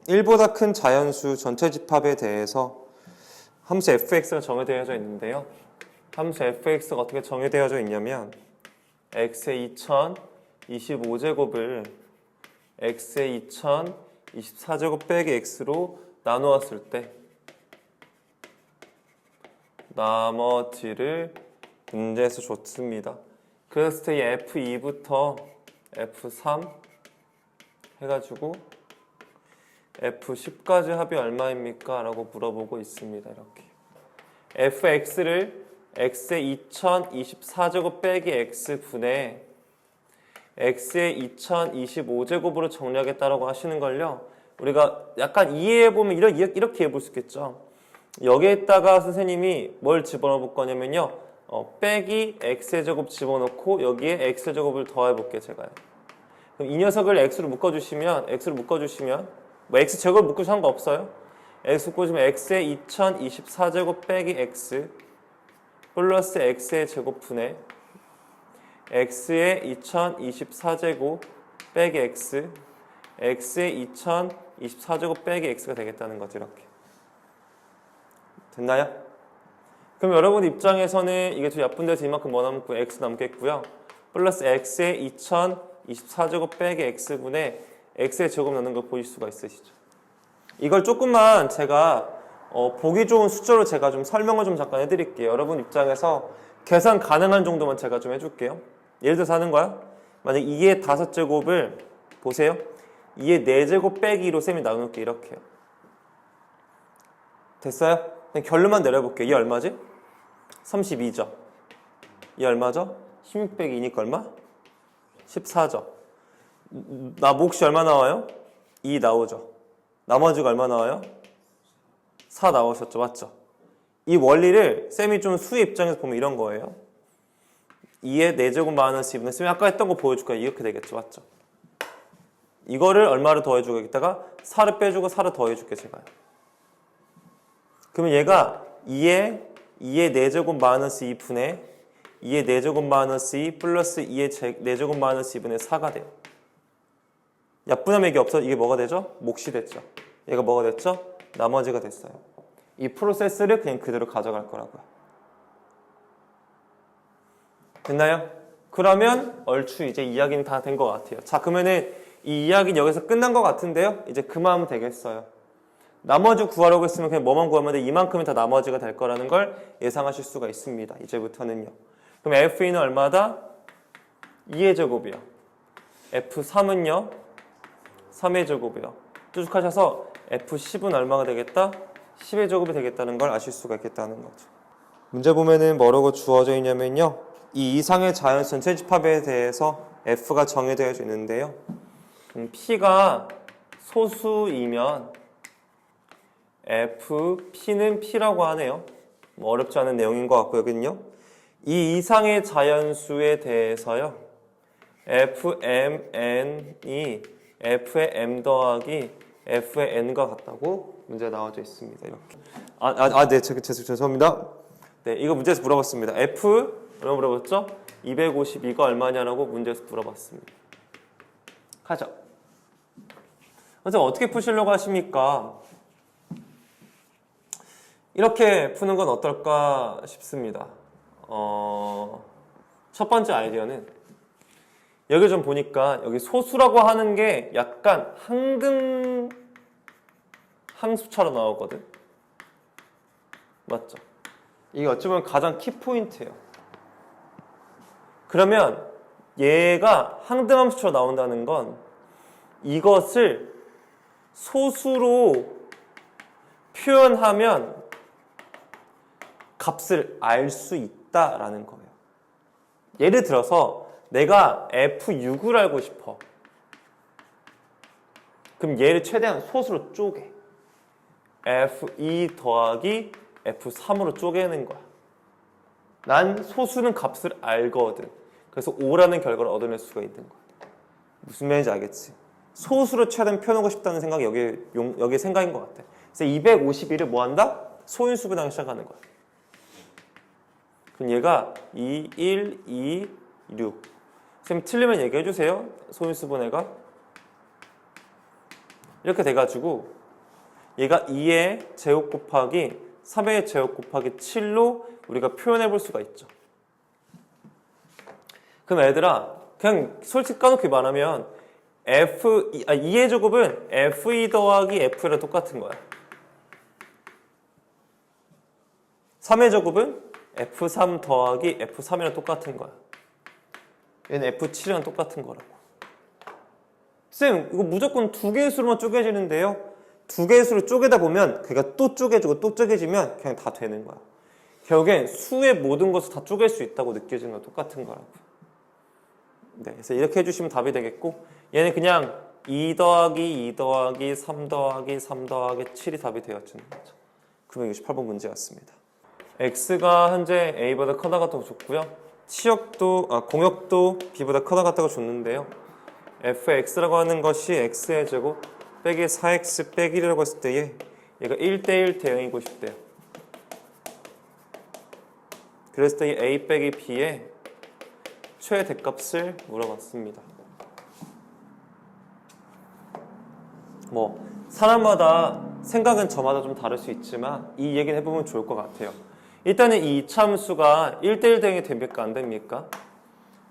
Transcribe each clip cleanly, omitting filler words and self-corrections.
1보다 큰 자연수 전체 집합에 대해서 함수 fx가 정의되어져 있는데요. 함수 fx가 어떻게 정의되어져 있냐면 x의 2025제곱을 x의 2024제곱 빼기 x로 나누었을 때 나머지를 문제에서 줬습니다. 그랬을 때 이 f2부터 f3 해가지고 f10까지 합이 얼마입니까? 라고 물어보고 있습니다. 이렇게 fx를 x의 2024제곱 빼기 x분의 x의 2025제곱으로 정리하겠다라고 하시는걸요. 우리가 약간 이해해보면 이렇게 해볼 수 있겠죠. 여기에다가 선생님이 뭘 집어넣어 볼 거냐면요. 빼기 x의 제곱 집어넣고 여기에 x의 제곱을 더해볼게요. 제가요. 그럼 이 녀석을 x로 묶어주시면 뭐 x 제곱을 묶어도 상관없어요. x 묶어주면 x의 2024제곱 빼기 x 플러스 x의 제곱분의 x의 2024제곱 빼기 x x의 2024제곱 빼기 x가 되겠다는 거죠. 이렇게 됐나요? 그럼 여러분 입장에서는 이게 좀 약분 돼서 이만큼 뭐 남고 x 남겠고요. 플러스 x의 2024제곱 빼기 x분의 x의 제곱 넣는 걸 보실 수가 있으시죠. 이걸 조금만 제가 보기 좋은 숫자로 제가 좀 설명을 좀 잠깐 해드릴게요. 여러분 입장에서 계산 가능한 정도만 제가 좀 해줄게요. 예를 들어서 하는 거야. 만약 2의 5제곱을 보세요. 2의 4제곱 빼기 2로 쌤이 나눠놓을게. 이렇게요. 됐어요? 그냥 결론만 내려볼게요. 이 얼마지? 32죠. 이 얼마죠? 16 빼기 2니까 얼마? 14죠. 나 몫이 얼마 나와요? 2 나오죠. 나머지가 얼마 나와요? 4 나오셨죠. 맞죠? 이 원리를 쌤이 좀 수의 입장에서 보면 이런 거예요. 2의 4제곱 마이너스 2분의 쌤이 아까 했던 거 보여줄까요? 이렇게 되겠죠. 맞죠? 이거를 얼마를 더해주고 여기다가 4를 빼주고 4를 더해줄게 제가요. 그러면 얘가 2의 4제곱 마이너스 2분의 2의 4제곱 마이너스 2 플러스 2의 4제곱 마이너스 2분의 4가 돼요. 약분하면 이게 없어. 이게 뭐가 되죠? 몫이 됐죠. 얘가 뭐가 됐죠? 나머지가 됐어요. 이 프로세스를 그냥 그대로 가져갈 거라고요. 됐나요? 그러면 얼추 이제 이야기는 다 된 것 같아요. 자, 그러면은 이 이야기는 여기서 끝난 것 같은데요. 이제 그만하면 되겠어요. 나머지 구하려고 했으면 그냥 뭐만 구하면 돼. 이만큼이 다 나머지가 될 거라는 걸 예상하실 수가 있습니다. 이제부터는요. 그럼 F2는 얼마다? 2의 제곱이요. F3은요. 3의 제곱이요. 쭉 하셔서 F10은 얼마가 되겠다? 10의 제곱이 되겠다는 걸 아실 수가 있겠다는 거죠. 문제 보면은 뭐라고 주어져 있냐면요. 이 이상의 자연 전체 집합에 대해서 F가 정의되어 있는데요. P가 소수이면 P는 P라고 하네요. 뭐 어렵지 않은 내용인 것 같고 여기는요. 이 이상의 자연수에 대해서요. Fmn이 F의 m 더하기 F의 n과 같다고 문제가 나와져 있습니다. 이렇게. 네, 죄송합니다. 네, 이거 문제에서 물어봤습니다. F 얼마 물어봤죠? 252가 얼마냐라고 문제에서 물어봤습니다. 가죠. 선생님 어떻게 푸시려고 하십니까? 이렇게 푸는 건 어떨까 싶습니다. 첫 번째 아이디어는 여기 좀 보니까 여기 소수라고 하는 게 약간 항등 항수처럼 나오거든. 맞죠? 이게 어찌 보면 가장 키포인트예요. 그러면 얘가 항등함수처럼 나온다는 건 이것을 소수로 표현하면 값을 알 수 있다라는 거예요. 예를 들어서 내가 F6을 알고 싶어. 그럼 얘를 최대한 소수로 쪼개. F2 더하기 F3으로 쪼개는 거야. 난 소수는 값을 알거든. 그래서 5라는 결과를 얻어낼 수가 있는 거야. 무슨 말인지 알겠지? 소수로 최대한 펴놓고 싶다는 생각이 여기 생각인 것 같아. 그래서 251을 뭐 한다? 소인수분항 시작하는 거야. 그럼 얘가 2, 1, 2, 6. 선생님 틀리면 얘기해 주세요. 소인수분해가 이렇게 돼가지고 얘가 2의 제곱 곱하기 3의 제곱 곱하기 7로 우리가 표현해 볼 수가 있죠. 그럼 얘들아 그냥 솔직히 까놓고 말하면 2의 제곱은 f2 더하기 f1랑 똑같은 거야. 3의 제곱은 f3 더하기 f3이랑 똑같은 거야. 얘는 f7이랑 똑같은 거라고. 쌤 이거 무조건 두 개의 수로만 쪼개지는데요. 두 개의 수로 쪼개다 보면 그가 또 쪼개지고 또 쪼개지면 그냥 다 되는 거야. 결국엔 수의 모든 것을 다 쪼갤 수 있다고 느껴지는 건 똑같은 거라고. 네, 그래서 이렇게 해주시면 답이 되겠고 얘는 그냥 2 더하기 2 더하기 3 더하기 3 더하기 7이 답이 되어주는 거죠. 968번 문제였습니다. x가 현재 a보다 크다 같다고 줬고요. 공역도 b보다 크다 같다고 줬는데요. fx라고 하는 것이 x의 제곱 빼기 4x 빼기 1이라고 했을 때에 얘가 1대1 대응이고 싶대요. 그랬을 때 a 빼기 b의 최대값을 물어봤습니다. 사람마다 생각은 저마다 좀 다를 수 있지만 이 얘기를 해보면 좋을 것 같아요. 일단은 이 이차함수가 1대1 대응이 됩니까? 안 됩니까?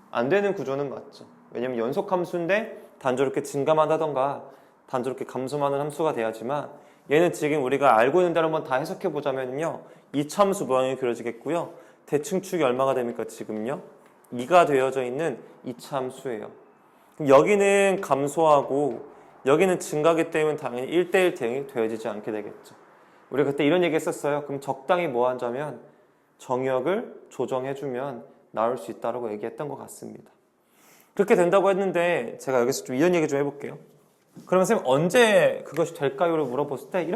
안 되는 구조는 맞죠. 왜냐면 연속함수인데 단조롭게 증가만 하던가 단조롭게 감소하는 함수가 돼야지만 얘는 지금 우리가 알고 있는 대로 한번 다 해석해 보자면요. 이차함수 모양이 그려지겠고요. 대칭축이 얼마가 됩니까? 지금요? 2가 되어져 있는 이차함수예요. 그럼 여기는 감소하고 여기는 증가하기 때문에 당연히 1대1 대응이 되어지지 않게 되겠죠. 우리가 그때 이런 얘기 했었어요. 그럼 적당히 뭐 하자면 정역을 조정해주면 나올 수 있다고 얘기했던 것 같습니다. 그렇게 된다고 했는데 제가 여기서 좀 이런 얘기 좀 해볼게요. 그러면 선생님 언제 그것이 될까요?를 물어봤을 때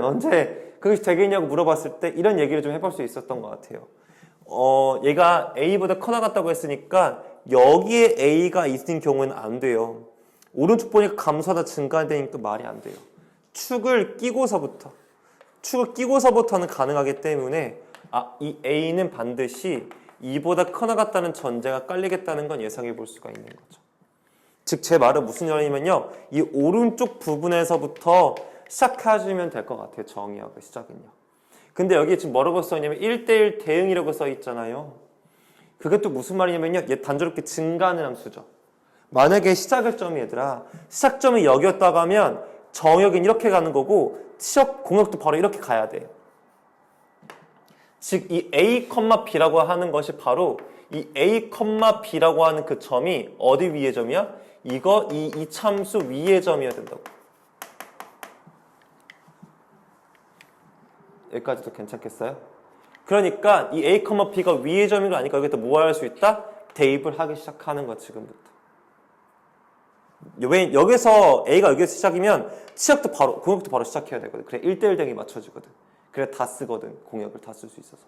언제 그것이 되겠냐고 물어봤을 때 이런 얘기를 좀 해볼 수 있었던 것 같아요. 얘가 A보다 커 나갔다고 했으니까 여기에 A가 있는 경우에는 안 돼요. 오른쪽 보니까 감소하다 증가되니까 말이 안 돼요. 축을 끼고서부터는 가능하기 때문에 이 A는 반드시 2보다 커 나갔다는 전제가 깔리겠다는 건 예상해 볼 수가 있는 거죠. 즉 제 말은 무슨 말이냐면요. 이 오른쪽 부분에서부터 시작하시면 될 것 같아요. 정의하고 시작은요. 근데 여기 지금 뭐라고 써있냐면 1대1 대응이라고 써있잖아요. 그게 또 무슨 말이냐면요. 얘 단조롭게 증가하는 함수죠. 만약에 시작의 점이 얘들아 시작점이 여기였다고 하면 정역은 이렇게 가는 거고 공역도 바로 이렇게 가야 돼요. 즉 이 A, B라고 하는 것이 바로 이 A, B라고 하는 그 점이 어디 위의 점이야? 이 참수 위의 점이어야 된다고. 여기까지도 괜찮겠어요? 그러니까 이 A, B가 위의 점인 거 아니까 여기다 뭐 할 수 있다? 대입을 하기 시작하는 거야 지금부터. 여기서 A가 여기서 시작이면 공역도 바로 시작해야 되거든. 그래 1대1 대응이 맞춰지거든. 그래 다 쓰거든. 공역을 다 쓸 수 있어서.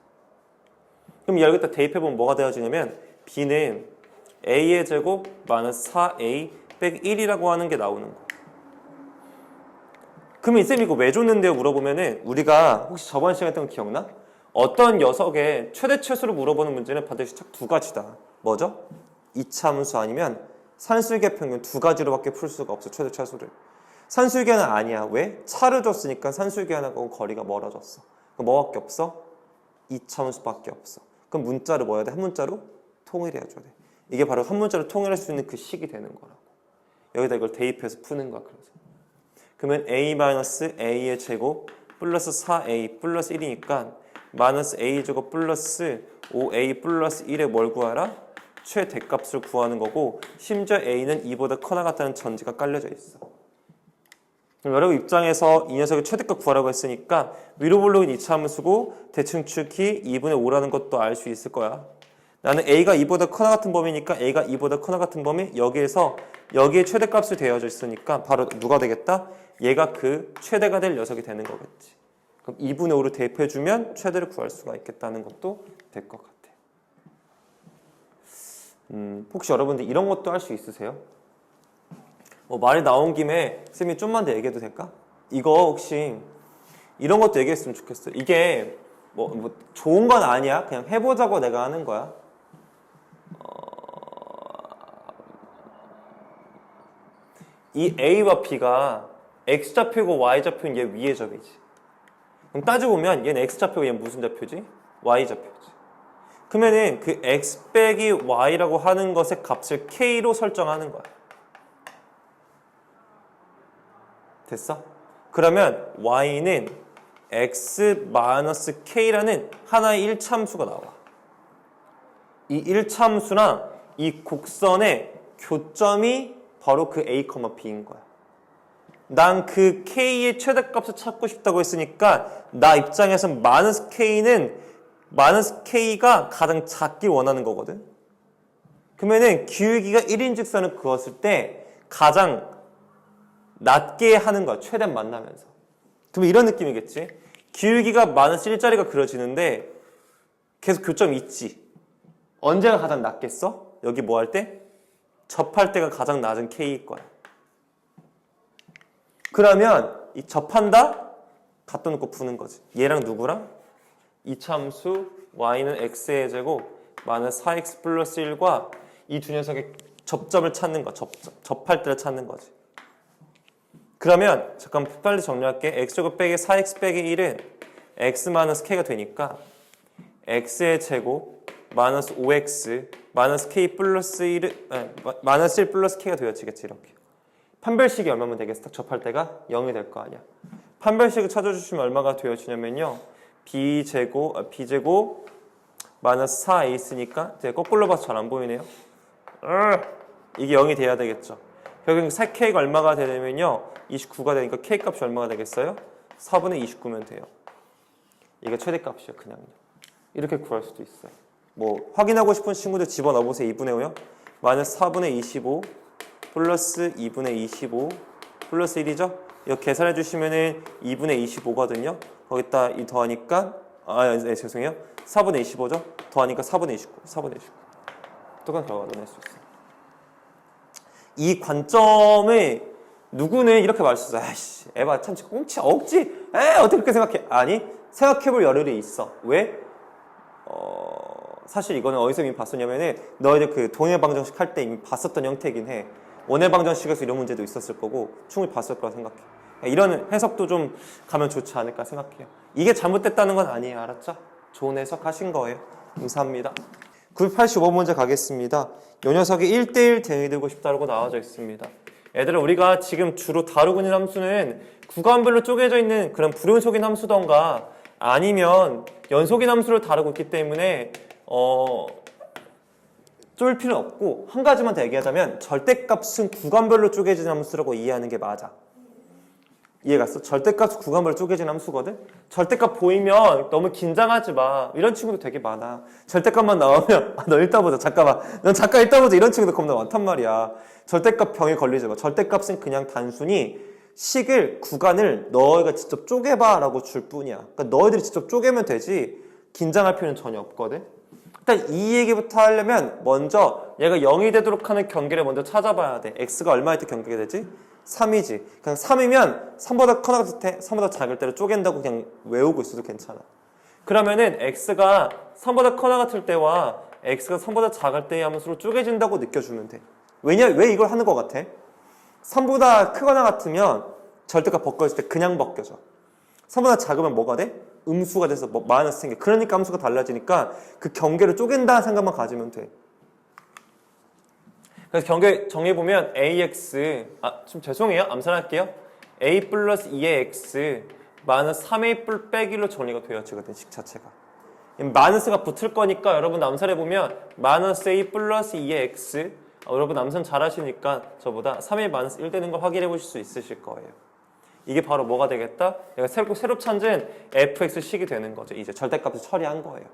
그럼 여기다 대입해보면 뭐가 되어지냐면 B는 A의 제곱 마이너스 4A 빼기 1이라고 하는 게 나오는 거. 그러면 쌤 이거 왜 줬는데요? 물어보면은 우리가 혹시 저번 시간에 했던 거 기억나? 어떤 녀석의 최대 최소를 물어보는 문제는 반드시 딱 두 가지다. 뭐죠? 이차함수 아니면 산술계 평균 두 가지로밖에 풀 수가 없어. 최대 최소를. 산술계는 아니야. 왜? 차를 줬으니까 산술계 하나하고 거리가 멀어졌어. 그럼 뭐밖에 없어? 이차함수밖에 없어. 그럼 문자를 뭐 해야 돼? 한 문자로 통일해줘야 돼. 이게 바로 한 문자로 통일할 수 있는 그 식이 되는 거라고. 여기다 이걸 대입해서 푸는 거야. 그래서. 그러면 A-A의 제곱 플러스 4A 플러스 1이니까 마이너스 A 제곱 플러스 5A 플러스 1에 뭘 구하라? 최대값을 구하는 거고 심지어 A는 2보다 커 나갔다는 전제가 깔려져 있어. 그럼 여러분 입장에서 이 녀석의 최대값 구하라고 했으니까 위로 볼록은 이차함수고 대칭축이 2분의 5라는 것도 알 수 있을 거야. 나는 A가 2보다 커 나같은 범위니까 A가 2보다 커 나같은 범위 여기에서 여기에 최대값이 되어져 있으니까 바로 누가 되겠다? 얘가 그 최대가 될 녀석이 되는 거겠지. 그럼 2분의 5를 대입해주면 최대를 구할 수가 있겠다는 것도 될 것 같아. 혹시 여러분들 이런 것도 할 수 있으세요? 말이 나온 김에 쌤이 좀만 더 얘기해도 될까? 이거 혹시 이런 것도 얘기했으면 좋겠어. 이게 뭐 좋은 건 아니야. 그냥 해보자고 내가 하는 거야. 이 A와 B가 X좌표고 Y좌표는 얘 위의 접이지. 그럼 따지고 보면 얘는 X좌표고 얘는 무슨 좌표지? Y좌표지. 그러면은 그 X 빼기 Y라고 하는 것의 값을 K로 설정하는 거야. 됐어? 그러면 Y는 X-K라는 하나의 1차함수가 나와. 이 1차함수랑 이 곡선의 교점이 바로 그 A, B인 거야. 난 그 K의 최대값을 찾고 싶다고 했으니까 나 입장에선 마이너스 K가 가장 작길 원하는 거거든. 그러면은 기울기가 1인즉선을 그었을 때 가장 낮게 하는 거야. 최대한 만나면서. 그러면 이런 느낌이겠지. 기울기가 마이너스 1짜리가 그려지는데 계속 교점이 있지. 언제가 가장 낮겠어? 여기 뭐 할 때? 접할 때가 가장 낮은 K일 거야. 그러면 이 접한다? 갖다 놓고 푸는 거지. 얘랑 누구랑? 이차함수 y는 x의 제곱 마이너스 4x 플러스 1과 이 두 녀석의 접점을 찾는 거. 접할 때를 찾는 거지. 그러면 잠깐 빨리 정리할게. x제곱 빼기 4x 빼기 1은 x 마이너스 k가 되니까 x의 제곱 마이너스 5x 마이너스 k 플러스 1은 마이너스 1 플러스 k가 되어지겠지. 이렇게. 판별식이 얼마면 되겠어? 딱 접할 때가 0이 될 거 아니야. 판별식을 찾아주시면 얼마가 되어지냐면요. b제곱 마이너스 4a 있으니까 제가 거꾸로 봐서 잘 안 보이네요. 이게 0이 돼야 되겠죠. 결국 4k가 얼마가 되냐면요. 29가 되니까 k 값이 얼마가 되겠어요? 4분의 29면 돼요. 이게 최대값이요. 그냥요. 이렇게 구할 수도 있어요. 뭐 확인하고 싶은 친구들 집어넣어 보세요. 2분의 5요. 마이너스 4분의 25 플러스 2분의 25 플러스 1이죠. 이거 계산해 주시면은 2분의 25거든요. 거기다 이 더하니까 죄송해요. 4분의 25죠. 더하니까 4분의 29. 똑같은 결과가 낼 수 있어요. 이 관점을 누구는 이렇게 말할 수 있어. 아이씨, 에바 참 꽁치 억지. 어떻게 그렇게 생각해? 아니, 생각해볼 여력이 있어. 왜? 사실 이거는 어디서 이미 봤었냐면은 너희들 그 동해 방정식 할 때 이미 봤었던 형태이긴 해. 원해 방정식에서 이런 문제도 있었을 거고 충분히 봤을 거라 생각해. 이런 해석도 좀 가면 좋지 않을까 생각해요. 이게 잘못됐다는 건 아니에요. 알았죠? 좋은 해석 하신 거예요. 감사합니다. 985문제 가겠습니다. 이 녀석이 1대1 대응이 되고 싶다고 나와져 있습니다. 얘들아, 우리가 지금 주로 다루고 있는 함수는 구간별로 쪼개져 있는 그런 불연속인 함수던가 아니면 연속인 함수를 다루고 있기 때문에 쫄 필요 없고 한 가지만 더 얘기하자면 절대값은 구간별로 쪼개진 함수라고 이해하는 게 맞아. 이해갔어? 절대값은 구간별로 쪼개진 함수거든? 절대값 보이면 너무 긴장하지 마. 이런 친구도 되게 많아. 절대값만 나오면 너 읽다 보자. 잠깐만. 넌 잠깐 읽다 보자. 이런 친구도 겁나 많단 말이야. 절대값 병에 걸리지 마. 절대값은 그냥 단순히 식을, 구간을 너희가 직접 쪼개봐 라고 줄 뿐이야. 그러니까 너희들이 직접 쪼개면 되지 긴장할 필요는 전혀 없거든? 일단 이 얘기부터 하려면 먼저 얘가 0이 되도록 하는 경계를 먼저 찾아봐야 돼. x가 얼마일 때 경계가 되지? 3이지. 그냥 3이면 3보다 커나갔을 때 3보다 작을 때를 쪼갠다고 그냥 외우고 있어도 괜찮아. 그러면은 x가 3보다 커나 같을 때와 x가 3보다 작을 때의 함수로 쪼개진다고 느껴주면 돼. 왜 이걸 하는 것 같아? 3보다 크거나 같으면 절대값 벗겨질 때 그냥 벗겨져. 3보다 작으면 뭐가 돼? 음수가 돼서 마이너스 생겨. 그러니까 함수가 달라지니까 그 경계를 쪼갠다는 생각만 가지면 돼. 그래서 경계 정해보면 ax 좀 죄송해요. 암산할게요. a 플러스 2의 x 마이너스 3a 빼기로 정리가 되어지거든. 식 자체가. 마이너스가 붙을 거니까 여러분 암산해보면 마이너스 a 플러스 2의 x 여러분 암산 잘하시니까 저보다 3a 마이너스 1 되는 걸 확인해 보실 수 있으실 거예요. 이게 바로 뭐가 되겠다? 얘가 새로 찾은 fx식이 되는 거죠. 이제 절대값을 처리한 거예요.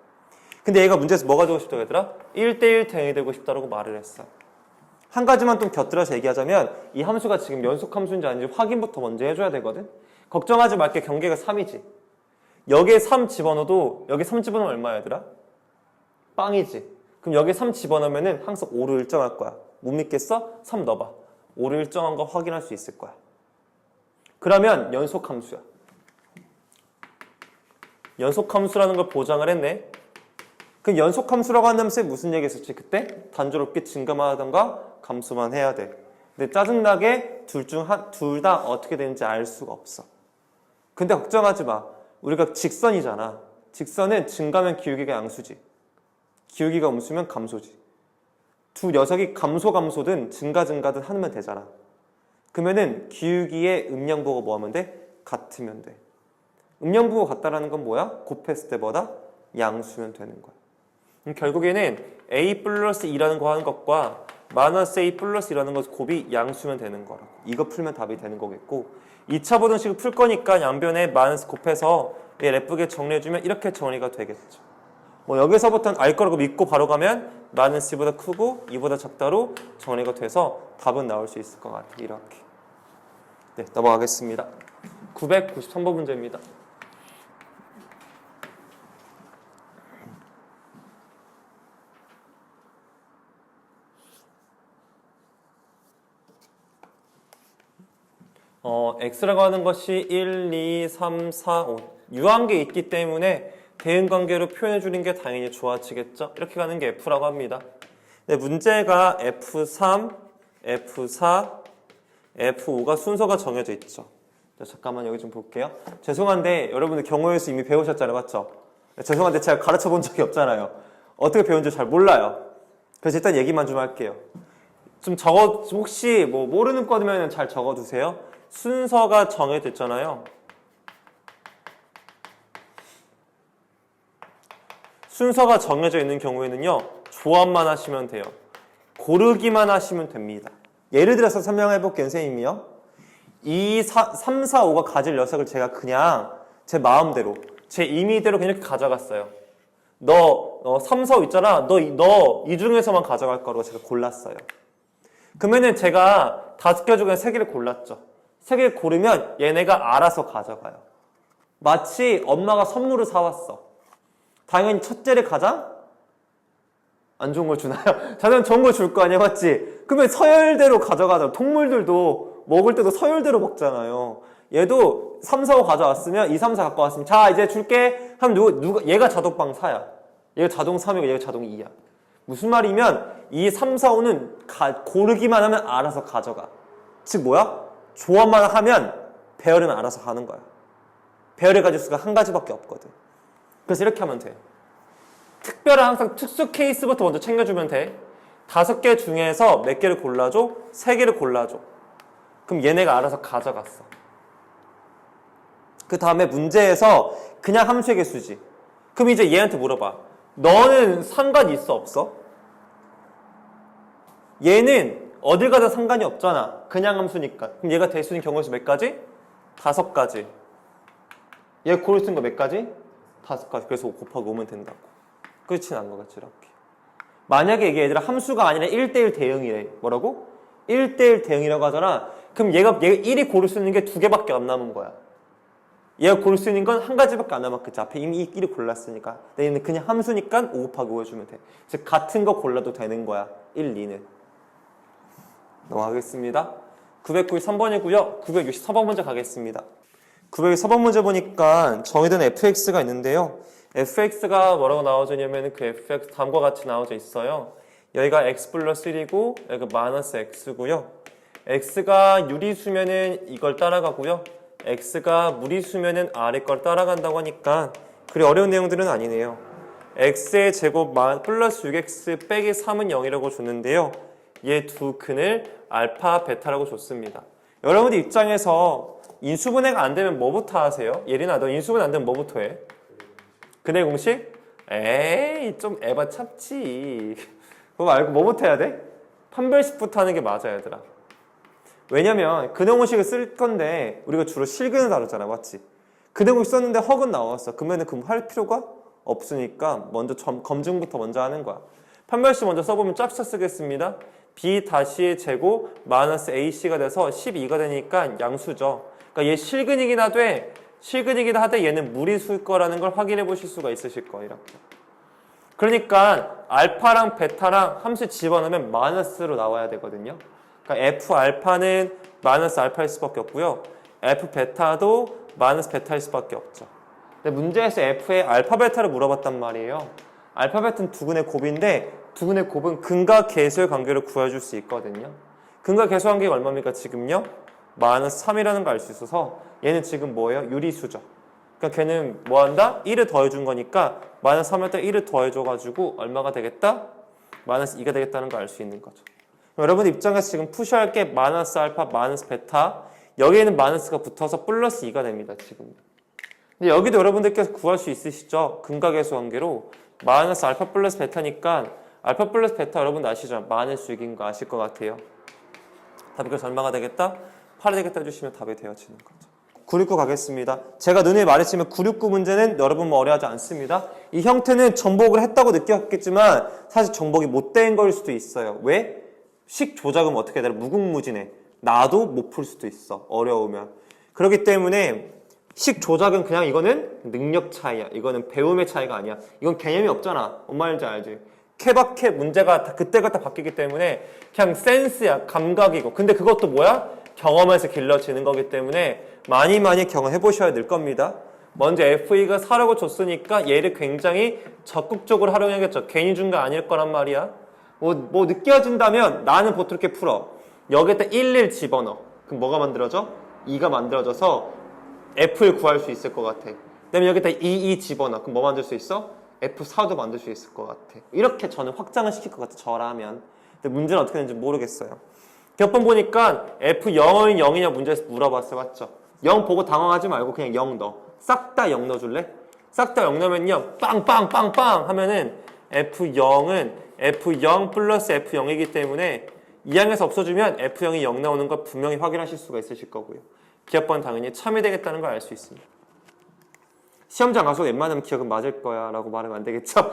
근데 얘가 문제에서 뭐가 되고 싶다고 얘들아? 1대1 대응이 되고 싶다고 말을 했어. 한 가지만 좀 곁들여서 얘기하자면 이 함수가 지금 연속 함수인지 아닌지 확인부터 먼저 해줘야 되거든? 걱정하지 말게. 경계가 3이지. 여기에 3 집어넣어도 여기 3 집어넣으면 얼마야 얘들아? 빵이지. 그럼 여기에 3 집어넣으면 항상 5로 일정할 거야. 못 믿겠어? 3 넣어봐. 5로 일정한 거 확인할 수 있을 거야. 그러면 연속함수야. 연속함수라는 걸 보장을 했네. 그럼 연속함수라고 하는 함수에 무슨 얘기 했었지? 그때 단조롭게 증가만 하던가 감소만 해야 돼. 근데 짜증나게 둘 다 어떻게 되는지 알 수가 없어. 근데 걱정하지 마. 우리가 직선이잖아. 직선은 증가면 기울기가 양수지. 기울기가 음수면 감소지. 두 녀석이 감소든 증가든 하면 되잖아. 그러면은 기울기의 음량보고 뭐 하면 돼? 같으면 돼. 음량보고 같다라는 건 뭐야? 곱했을 때 뭐다? 양수면 되는 거야. 그럼 결국에는 a 플러스 2라는 거 하는 것과 마이너스 a 플러스 2라는 것 곱이 양수면 되는 거라고. 이거 풀면 답이 되는 거겠고 2차 보등식을 풀 거니까 양변에 마이너스 곱해서 얘 예쁘게 정리해주면 이렇게 정리가 되겠죠. 뭐 여기서부터는 알 거라고 믿고 바로 가면 마이너스 2보다 크고 2보다 작다로 정리가 돼서 답은 나올 수 있을 것 같아요. 이렇게. 네, 넘어가겠습니다. 993번 문제입니다. x라고 하는 것이 1, 2, 3, 4, 5 유한계 있기 때문에 대응관계로 표현해 주는 게 당연히 좋아지겠죠. 이렇게 가는 게 f라고 합니다. 네, 문제가 f3, f4, f5가 순서가 정해져 있죠. 자, 잠깐만 여기 좀 볼게요. 죄송한데 여러분들 경우의 수 이미 배우셨잖아요. 맞죠? 죄송한데 제가 가르쳐 본 적이 없잖아요. 어떻게 배운지 잘 몰라요. 그래서 일단 얘기만 좀 할게요. 좀 혹시 뭐 모르는 거면 잘 적어두세요. 순서가 정해졌잖아요. 순서가 정해져 있는 경우에는요. 조합만 하시면 돼요. 고르기만 하시면 됩니다. 예를 들어서 설명해 볼게요. 선생님이요. 3, 4, 5가 가질 녀석을 제가 그냥 제 마음대로 제 임의대로 그냥 이렇게 가져갔어요. 너 3, 4, 5 있잖아. 너 이 중에서만 가져갈 거라고 제가 골랐어요. 그러면은 제가 5개 중에 3개를 골랐죠. 3개를 고르면 얘네가 알아서 가져가요. 마치 엄마가 선물을 사왔어. 당연히 첫째를 가장 안 좋은 걸 주나요? 자연 좋은 걸 줄 거 아니야, 맞지? 그러면 서열대로 가져가잖아. 동물들도 먹을 때도 서열대로 먹잖아요. 얘도 3, 4, 5 가져왔으면 2, 3, 4 갖고 왔으면 자 이제 줄게 하면 얘가 자동방 4야. 얘가 자동 3이고 얘가 자동 2야. 무슨 말이면 이 3, 4, 5는 고르기만 하면 알아서 가져가. 즉 뭐야? 조합만 하면 배열은 알아서 가는 거야. 배열의 가지수가 한 가지밖에 없거든. 그래서 이렇게 하면 돼. 특별한 항상 특수 케이스부터 먼저 챙겨주면 돼. 5개 중에서 몇 개를 골라줘? 3개를 골라줘. 그럼 얘네가 알아서 가져갔어. 그 다음에 문제에서 그냥 함수의 개수지. 그럼 이제 얘한테 물어봐. 너는 상관이 있어 없어? 얘는 어딜 가도 상관이 없잖아. 그냥 함수니까. 그럼 얘가 될 수 있는 경우에서 몇 가지? 5가지. 얘가 고를 수 있는 거 몇 가지? 5가지. 그래서 5 곱하기 5면 된다고. 끝이 난 거겠지 이렇게. 만약에 이게 얘들아 함수가 아니라 1대1 대응이래. 뭐라고? 1대1 대응이라고 하잖아. 그럼 얘가 1이 고를 수 있는 게 2개밖에 안 남은 거야. 얘가 고를 수 있는 건 한 가지밖에 안 남았겠지. 앞에 이미 1을 골랐으니까. 근데 얘는 그냥 함수니까 5 곱하기 5 해주면 돼. 즉 같은 거 골라도 되는 거야. 1, 2는. 넘어가겠습니다. 993번이고요. 964번 문제 가겠습니다. 904번 문제 보니까 정의된 fx가 있는데요. fx가 뭐라고 나와져 있냐면 그 fx 다음과 같이 나와져 있어요. 여기가 x 플러스 1이고 여기가 마이너스 x고요. x가 유리수면은 이걸 따라가고요. x가 무리수면은 아래 걸 따라간다고 하니까 그리 어려운 내용들은 아니네요. x의 제곱 플러스 6x 빼기 3은 0이라고 줬는데요. 얘 두 근을 알파, 베타라고 줬습니다. 여러분들 입장에서 인수분해가 안 되면 뭐부터 하세요? 예린아, 너 인수분해 안 되면 뭐부터 해? 근해 공식? 에이, 좀 에바 참지. 그거 말고 뭐부터 해야 돼? 판별식부터 하는 게 맞아, 얘들아. 왜냐면 근해 공식을 쓸 건데 우리가 주로 실근을 다루잖아, 맞지? 근해 공식 썼는데 허근 나왔어. 그러면은 할 필요가 없으니까 먼저 검증부터 먼저 하는 거야. 판별식 먼저 써보면 짝짝 쓰겠습니다. b 다시의 제곱 마이너스 ac가 돼서 12가 되니까 양수죠. 그러니까 얘 실근이긴 하되 얘는 무리수일 거라는 걸 확인해 보실 수가 있으실 거예요. 이렇게. 그러니까 알파랑 베타랑 함수 집어넣으면 마이너스로 나와야 되거든요. 그러니까 f 알파는 마이너스 알파일 수밖에 없고요. f 베타도 마이너스 베타일 수밖에 없죠. 근데 문제에서 f의 알파 베타를 물어봤단 말이에요. 알파 베타는 두 근의 곱인데 두 근의 곱은 근과 계수의 관계를 구해줄 수 있거든요. 근과 계수관계가 얼마입니까? 지금요? 마이너스 3이라는 걸 알 수 있어서 얘는 지금 뭐예요? 유리수죠. 그러니까 걔는 뭐 한다? 1을 더해준 거니까 마이너스 3에다 1을 더해줘가지고 얼마가 되겠다? 마이너스 2가 되겠다는 걸 알 수 있는 거죠. 여러분 입장에서 지금 푸셔야 할 게 마이너스 알파, 마이너스 베타 여기에는 마이너스가 붙어서 플러스 2가 됩니다. 지금. 근데 여기도 여러분들께서 구할 수 있으시죠? 근과 계수 관계로 마이너스 알파 플러스 베타니까 알파 플러스 베타 여러분들 아시죠? 마이너스 6인 거 아실 것 같아요. 답이 그래서 얼마가 되겠다? 8이 되겠다 해주시면 답이 되어지는 거죠. 969 가겠습니다. 제가 눈에 말했지만 969 문제는 여러분 뭐 어려워하지 않습니다. 이 형태는 정복을 했다고 느꼈겠지만 사실 정복이 못된 걸 수도 있어요. 왜? 식 조작은 어떻게 되나? 무궁무진해. 나도 못 풀 수도 있어. 어려우면. 그렇기 때문에 식 조작은 그냥 이거는 능력 차이야. 이거는 배움의 차이가 아니야. 이건 개념이 없잖아. 뭔 말인지 알지? 케바케 문제가 다 그때그때 바뀌기 때문에 그냥 센스야. 감각이고. 근데 그것도 뭐야? 경험에서 길러지는 거기 때문에 많이 경험해 보셔야 될 겁니다. 먼저 FE가 4라고 줬으니까 얘를 굉장히 적극적으로 활용해야겠죠. 괜히 준 거 아닐 거란 말이야. 뭐 느껴진다면 나는 보통 이렇게 풀어. 여기에다 1 집어넣어. 그럼 뭐가 만들어져? 2가 만들어져서 F를 구할 수 있을 것 같아. 그다음에 여기에다 2 집어넣어. 그럼 뭐 만들 수 있어? F4도 만들 수 있을 것 같아. 이렇게 저는 확장을 시킬 것 같아. 저라면. 근데 문제는 어떻게 되는지 모르겠어요. 몇 번 보니까 F0은 0이냐 문제에서 물어봤어요. 맞죠? 0 보고 당황하지 말고 그냥 0 넣어. 싹 다 0 넣어줄래? 싹 다 0 넣으면요. 빵빵빵빵 하면은 F0은 F0 플러스 F0이기 때문에 2항에서 없어지면 F0이 0 나오는 걸 분명히 확인하실 수가 있으실 거고요. 기억번 당연히 참이 되겠다는 걸 알 수 있습니다. 시험장 가서 웬만하면 기억은 맞을 거야 라고 말하면 안 되겠죠?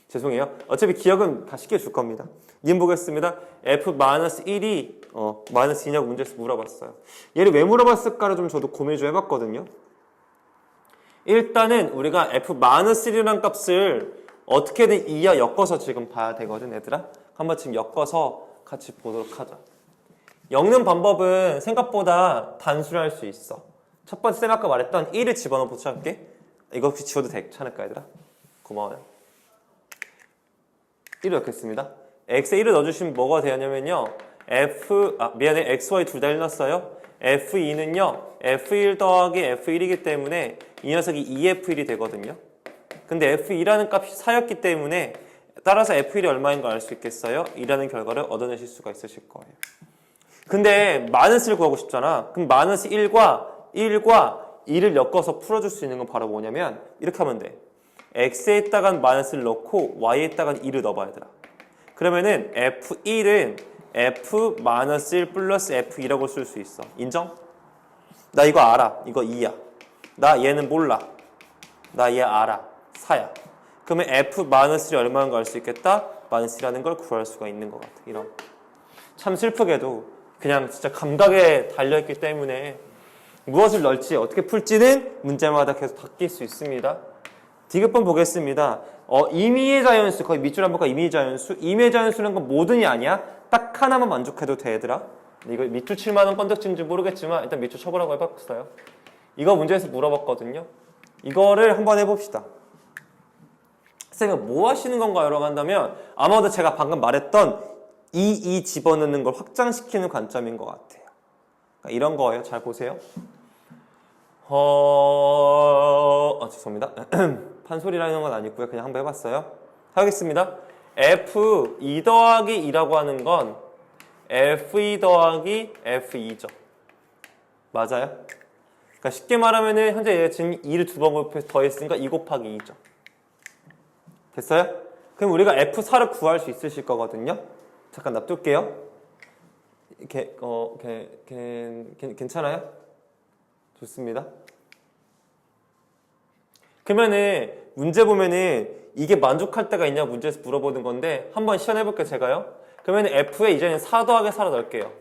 죄송해요. 어차피 기억은 다 쉽게 줄 겁니다. 님 보겠습니다. F-1이 마이너스 2냐고 문제에서 물어봤어요. 얘를 왜 물어봤을까를 좀 저도 고민 좀 해봤거든요. 일단은 우리가 F-1이라는 값을 어떻게든 2와 엮어서 지금 봐야 되거든 얘들아. 한번 지금 엮어서 같이 보도록 하자. 엮는 방법은 생각보다 단순할 수 있어. 첫 번째 쌤 아까 말했던 1을 집어넣어 보충할게. 이거 혹시 지워도 괜찮을까 얘들아? 고마워요. 1을 넣겠습니다. x에 1을 넣어주시면 뭐가 되냐면요. x, y 둘 다 1 넣었어요. f2는요. f1 더하기 f1이기 때문에 이 녀석이 2f1이 되거든요. 근데 f2라는 값이 4였기 때문에 따라서 f1이 얼마인 걸 알 수 있겠어요? 2라는 결과를 얻어내실 수가 있으실 거예요. 근데 마이너스를 구하고 싶잖아. 그럼 마이너스 1과 2를 엮어서 풀어줄 수 있는 건 바로 뭐냐면 이렇게 하면 돼. x에다가 마이너스를 넣고 y에다가 2를 넣어봐야 되라. 그러면은 f1은 f-1 플러스 f2라고 쓸 수 있어. 인정? 나 이거 알아. 이거 2야. 나 얘는 몰라. 나 얘 알아. 4야. 그러면 f-1이 얼마인 걸 알 수 있겠다? 마이너스라는 걸 구할 수가 있는 것 같아. 이런. 참 슬프게도 그냥 진짜 감각에 달려있기 때문에 무엇을 넣을지 어떻게 풀지는 문제마다 계속 바뀔 수 있습니다. 디귿번 보겠습니다. 임의의 자연수, 거의 밑줄 한번 가. 임의의 자연수. 임의의 자연수는 건 모든이 아니야. 딱 하나만 만족해도 돼, 얘들아. 이거 밑줄 칠 만한 건덕지인지 모르겠지만 일단 밑줄 쳐보라고 해봤어요. 이거 문제에서 물어봤거든요. 이거를 한번 해봅시다. 쌤은 뭐 하시는 건가요? 라고 한다면 아마도 제가 방금 말했던 이 집어넣는 걸 확장시키는 관점인 것 같아요. 그러니까 이런 거예요. 잘 보세요. 죄송합니다. 판소리라는 건 아니고요. 그냥 한번 해봤어요. 하겠습니다. F2 더하기 2라고 하는 건 F2 더하기 F2죠. 맞아요? 그러니까 쉽게 말하면은 현재 얘가 지금 2를 두 번 더했으니까 2 곱하기 2죠. 됐어요? 그럼 우리가 F4를 구할 수 있으실 거거든요. 잠깐 놔둘게요. 괜찮아요? 좋습니다. 그러면은 문제 보면은 이게 만족할 때가 있냐 문제에서 물어보는 건데 한번 시연해볼게요. 제가요. 그러면은 F에 이제는 4 더하기 4로 넣을게요.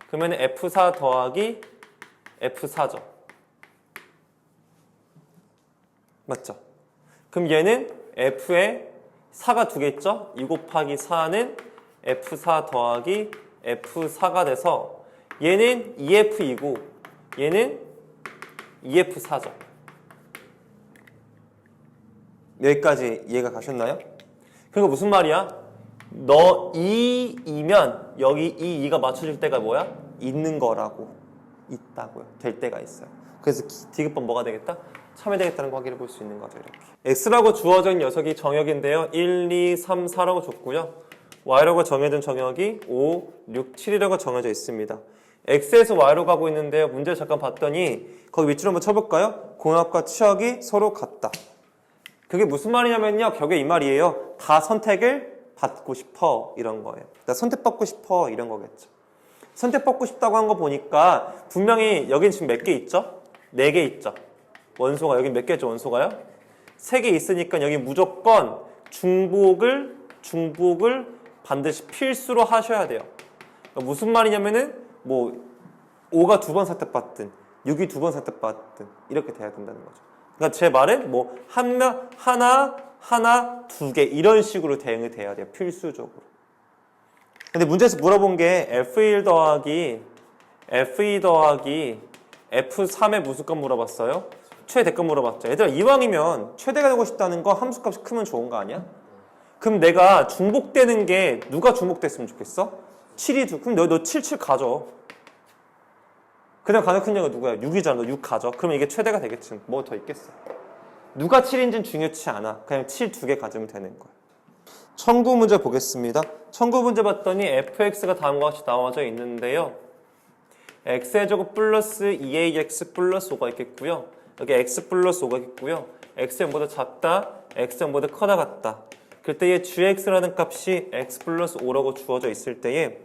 그러면은 F4 더하기 F4죠. 맞죠? 그럼 얘는 F에 4가 두 개 있죠? 2 곱하기 4는 F4 더하기 F4가 돼서 얘는 2F2고 얘는 2F4죠. 여기까지 이해가 가셨나요? 그러니까 무슨 말이야? 너 2이면 여기 이 2가 맞춰질 때가 뭐야? 있는 거라고. 있다고요. 될 때가 있어요. 그래서 디귿번 뭐가 되겠다? 참여되겠다는 거 확인해 볼 수 있는 거죠. 이렇게. X라고 주어진 녀석이 정역인데요. 1, 2, 3, 4라고 줬고요. Y라고 정해진 정역이 5, 6, 7이라고 정해져 있습니다. X에서 Y로 가고 있는데요. 문제를 잠깐 봤더니 거기 밑줄로 한번 쳐볼까요? 공역과 치역이 서로 같다. 그게 무슨 말이냐면요. 결국에 이 말이에요. 다 선택을 받고 싶어 이런 거예요. 나 선택받고 싶어 이런 거겠죠. 선택받고 싶다고 한 거 보니까 분명히 여긴 지금 몇 개 있죠? 4개 있죠. 원소가 여긴 몇 개죠? 원소가요? 3개 있으니까 여기 무조건 중복을 반드시 필수로 하셔야 돼요. 그러니까 무슨 말이냐면은 뭐 5가 2번 선택받든 6이 2번 선택받든 이렇게 돼야 된다는 거죠. 그러니까 제 말은 뭐 하나, 2개 이런 식으로 대응이 돼야 돼요. 필수적으로. 근데 문제에서 물어본 게 F1 더하기 F3의 무슨 값 물어봤어요? 최대값 물어봤죠. 얘들아 이왕이면 최대가 되고 싶다는 거 함수값이 크면 좋은 거 아니야? 그럼 내가 중복되는 게 누가 중복됐으면 좋겠어? 7이 그럼 너 7 가져. 그냥 가장 큰 영은 누구야? 6이잖아. 너 6 가져. 그러면 이게 최대가 되겠지. 뭐 더 있겠어. 누가 7인지는 중요치 않아. 그냥 7 2개 가지면 되는 거야. 청구 문제 보겠습니다. 청구 문제 봤더니 fx가 다음과 같이 나와져 있는데요. x의 제곱 플러스 2ax 플러스 5가 있겠고요. 여기 x 플러스 5가 있겠고요. x보다 작다, x보다 커다 같다. 그때의 gx라는 값이 x 플러스 5라고 주어져 있을 때에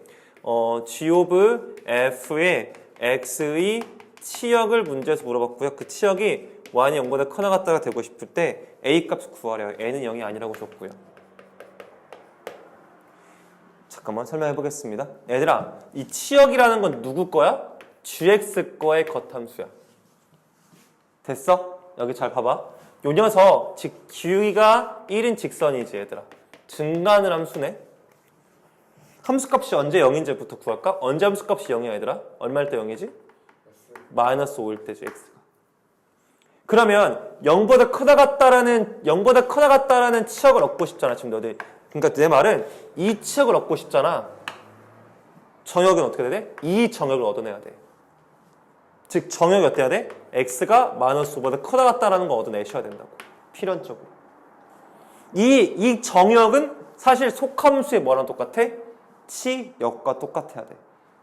g of f의 x의 치역을 문제에서 물어봤고요. 그 치역이 y이 0보다 커나 같다가 되고 싶을 때 a 값을 구하래요. a는 0이 아니라고 줬고요. 잠깐만 설명해 보겠습니다. 얘들아, 이 치역이라는 건 누구 거야? gx 거의 겉함수야. 됐어? 여기 잘 봐봐. 요 녀석, 즉 기울기가 1인 직선이지 얘들아. 증가하는 함수네. 함수값이 언제 0인지부터 구할까? 언제 함수값이 0이야 얘들아? 얼마일 때 0이지? 마이너스 5일 때지 x가. 그러면 0보다 크다 같다라는 치역을 얻고 싶잖아 지금 너들. 그러니까 내 말은 이 치역을 얻고 싶잖아. 정역은 어떻게 해야 돼? 이 정역을 얻어내야 돼. 즉 정역이 어때야 돼? x가 마이너스 5보다 크다 같다라는 거 얻어내셔야 된다고. 필연적으로. 이 정역은 사실 속함수의 뭐랑 똑같아? 치역과 똑같아야 돼.